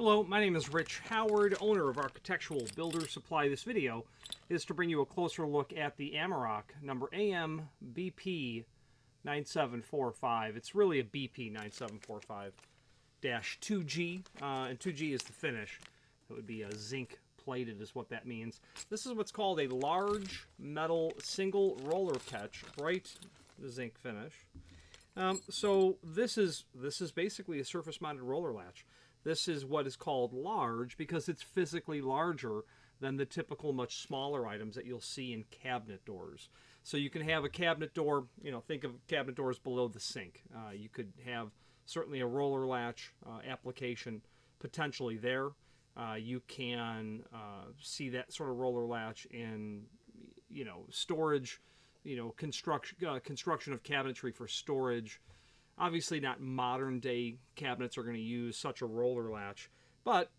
Hello, my name is Rich Howard, owner of Architectural Builder Supply. This video is to bring you a closer look at the Amerock number AMBP9745. It's really a BP9745-2G, and 2G is the finish. It would be a zinc plated is what that means. This is what's called a large metal single roller catch, bright zinc finish. So this is basically a surface mounted roller latch. This is what is called large because it's physically larger than the typical much smaller items that you'll see in cabinet doors. So you can have a cabinet door, think of cabinet doors below the sink. You could have certainly a roller latch application potentially there. You can see that sort of roller latch in, storage, construction of cabinetry for storage. Obviously not modern day cabinets are going to use such a roller latch, but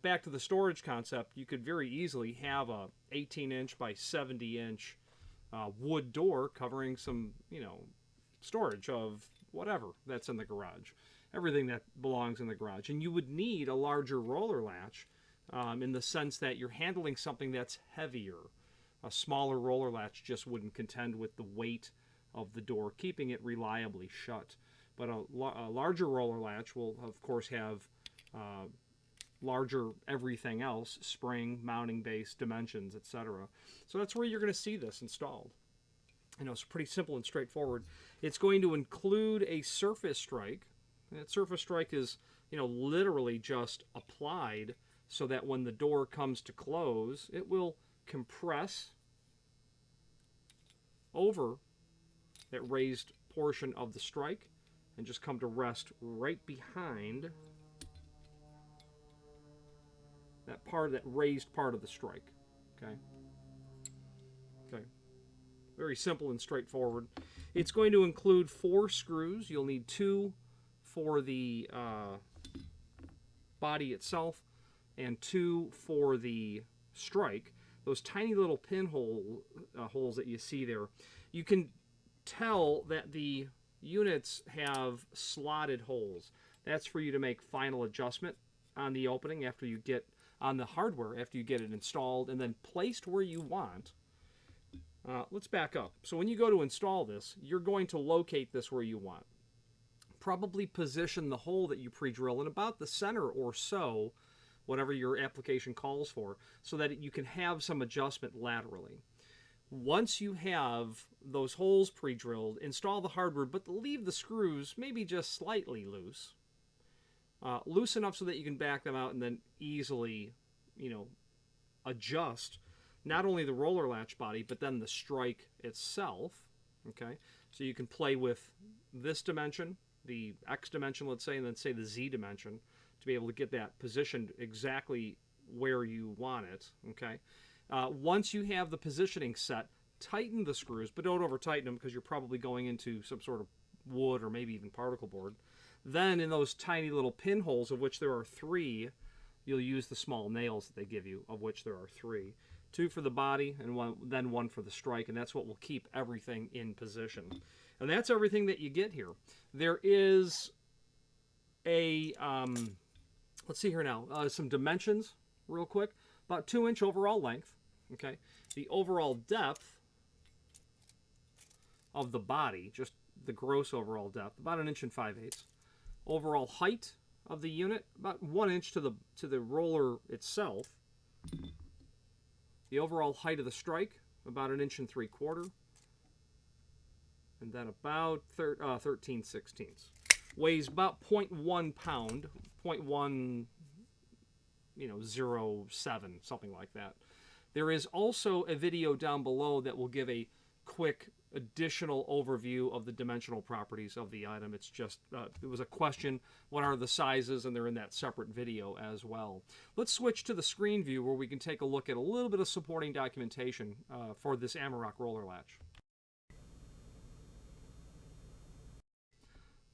back to the storage concept, you could very easily have a 18-inch by 70-inch wood door covering some, storage of whatever that's in the garage, everything that belongs in the garage. And you would need a larger roller latch in the sense that you're handling something that's heavier. A smaller roller latch just wouldn't contend with the weight of the door, keeping it reliably shut. But a larger roller latch will, of course, have larger everything else, spring, mounting base, dimensions, etc. So that's where you're going to see this installed. It's pretty simple and straightforward. It's going to include a surface strike. And that surface strike is, literally just applied so that when the door comes to close, it will compress over that raised portion of the strike and just come to rest right behind that part, that raised part of the strike. Okay. Very simple and straightforward. It's going to include 4 screws. You'll need 2 for the body itself and 2 for the strike. Those tiny little pinhole holes that you see there, you can tell that the units have slotted holes. That's for you to make final adjustment on the opening after you get on the hardware, after you get it installed and then placed where you want. Let's back up. So when you go to install this, you're going to locate this where you want. Probably position the hole that you pre-drill in about the center or so, whatever your application calls for, so that you can have some adjustment laterally. Once you have those holes pre-drilled, install the hardware, but leave the screws maybe just slightly loose. Loose enough so that you can back them out and then easily, adjust not only the roller latch body, but then the strike itself. Okay, so you can play with this dimension, the X dimension, let's say, and then say the Z dimension to be able to get that positioned exactly where you want it. Okay. Once you have the positioning set, tighten the screws, but don't over tighten them because you're probably going into some sort of wood or maybe even particle board. Then in those tiny little pinholes, of which there are 3, you'll use the small nails that they give you, of which there are 3. 2 for the body and then 1 for the strike, and that's what will keep everything in position. And that's everything that you get here. There is a, let's see here now, some dimensions real quick. About 2-inch overall length. Okay, the overall depth of the body, just the gross overall depth, about 1 5/8 inches. Overall height of the unit, about 1 inch to the roller itself. The overall height of the strike, about 1 3/4 inches, and then about 13/16. Weighs about 0.1 pound, 0.107, something like that. There is also a video down below that will give a quick additional overview of the dimensional properties of the item. It's just, it was a question, what are the sizes, and they're in that separate video as well. Let's switch to the screen view where we can take a look at a little bit of supporting documentation for this Amerock roller latch.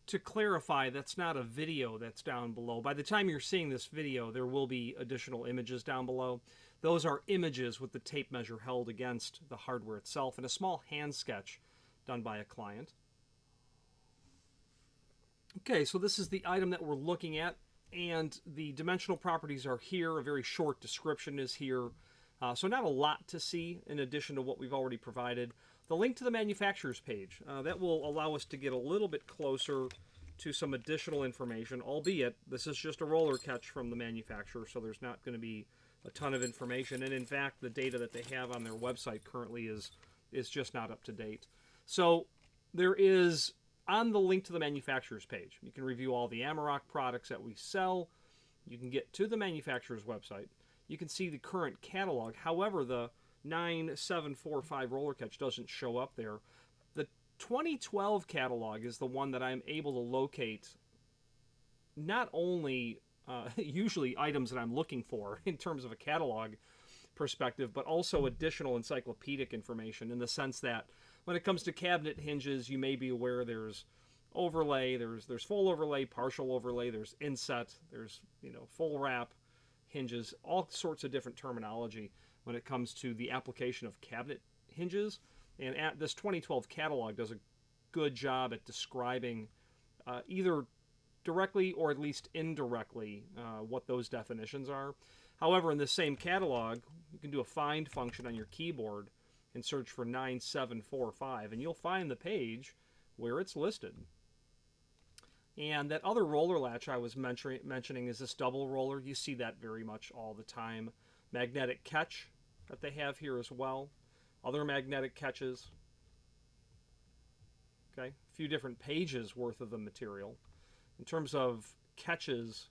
To clarify, that's not a video that's down below. By the time you're seeing this video, there will be additional images down below. Those are images with the tape measure held against the hardware itself and a small hand sketch done by a client. Okay, so this is the item that we're looking at. And the dimensional properties are here. A very short description is here. So not a lot to see in addition to what we've already provided. The link to the manufacturer's page, that will allow us to get a little bit closer to some additional information, albeit this is just a roller catch from the manufacturer, so there's not going to be a ton of information. And in fact, the data that they have on their website currently is just not up to date. So there is, on the link to the manufacturer's page, you can review all the Amerock products that we sell. You can get to the manufacturer's website. You can see the current catalog. However, the 9745 roller catch doesn't show up there. The 2012 catalog is the one that I'm able to locate not only usually items that I'm looking for in terms of a catalog perspective, but also additional encyclopedic information, in the sense that when it comes to cabinet hinges, you may be aware there's overlay, there's full overlay, partial overlay, there's inset, there's full wrap hinges, all sorts of different terminology when it comes to the application of cabinet hinges. And this 2012 catalog does a good job at describing either directly or at least indirectly what those definitions are. However, in this same catalog, you can do a find function on your keyboard and search for 9745, and you'll find the page where it's listed. And that other roller latch I was mentioning is this double roller. You see that very much all the time. Magnetic catch that they have here as well. Other magnetic catches. Okay, a few different pages worth of the material. In terms of catches,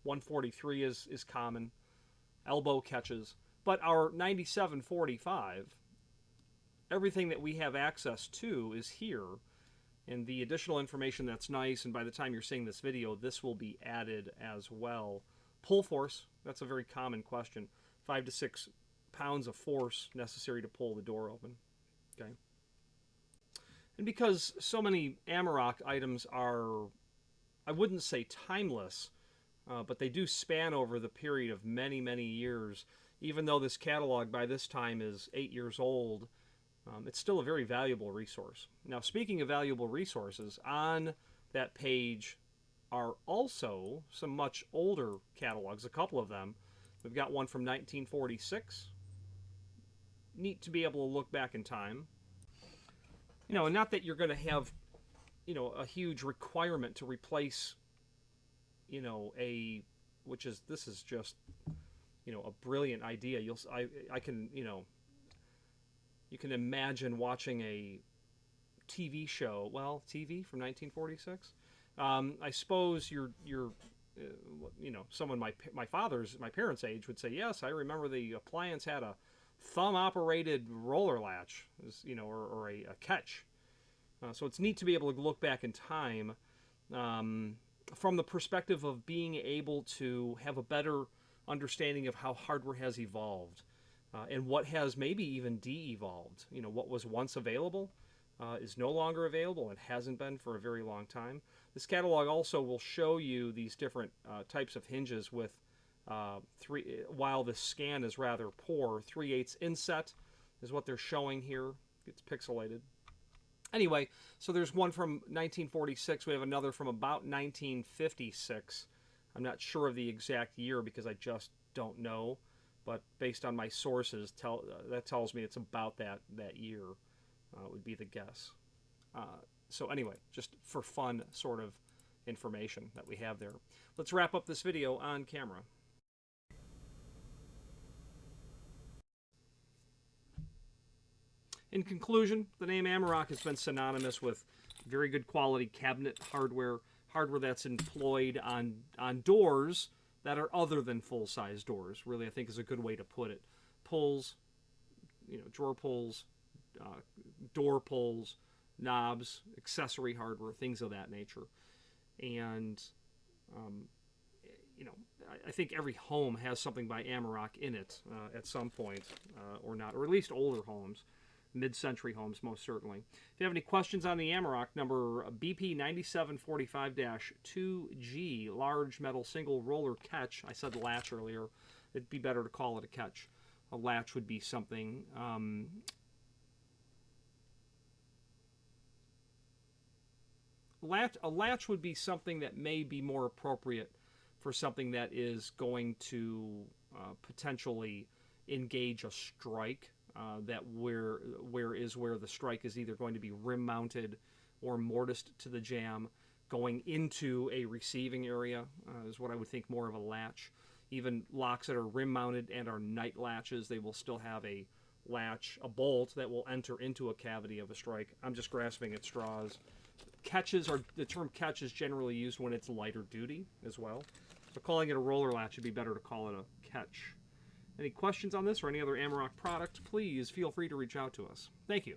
143 is common. Elbow catches. But our 9745, everything that we have access to is here. And the additional information that's nice, and by the time you're seeing this video, this will be added as well. Pull force, that's a very common question. 5 to 6 pounds of force necessary to pull the door open. Okay. And because so many Amerock items are, I wouldn't say timeless, but they do span over the period of many, many years. Even though this catalog by this time is 8 years old, it's still a very valuable resource. Now, speaking of valuable resources, on that page are also some much older catalogs, a couple of them. We've got one from 1946. Neat to be able to look back in time. And not that you're going to have, a huge requirement to replace, this is just, a brilliant idea. I can, you can imagine watching a TV show. Well, TV from 1946. I suppose you're someone my parents' age would say, yes, I remember the appliance had a thumb-operated roller latch, or a catch. So it's neat to be able to look back in time from the perspective of being able to have a better understanding of how hardware has evolved and what has maybe even de-evolved. What was once available is no longer available and hasn't been for a very long time. This catalog also will show you these different types of hinges with while the scan is rather poor, 3/8 inset is what they're showing here. It's pixelated. Anyway, so there's one from 1946. We have another from about 1956. I'm not sure of the exact year because I just don't know, but based on my sources, that tells me it's about that year would be the guess. So anyway, just for fun sort of information that we have there. Let's wrap up this video on camera. In conclusion, the name Amerock has been synonymous with very good quality cabinet hardware that's employed on doors that are other than full-size doors. Really, I think is a good way to put it. Pulls, drawer pulls, door pulls, knobs, accessory hardware, things of that nature. And I think every home has something by Amerock in it at some point, or not, or at least older homes. Mid-century homes, most certainly. If you have any questions on the Amerock, number BP9745-2G, large metal single roller catch. I said latch earlier. It'd be better to call it a catch. A latch would be something a latch would be something that may be more appropriate for something that is going to potentially engage a strike. That where the strike is either going to be rim mounted or mortised to the jam, going into a receiving area is what I would think more of a latch. Even locks that are rim mounted and are night latches, they will still have a latch, a bolt that will enter into a cavity of a strike. I'm just grasping at straws. The term catch is generally used when it's lighter duty as well. So calling it a roller latch would be better to call it a catch. Any questions on this or any other Amerock product, please feel free to reach out to us. Thank you.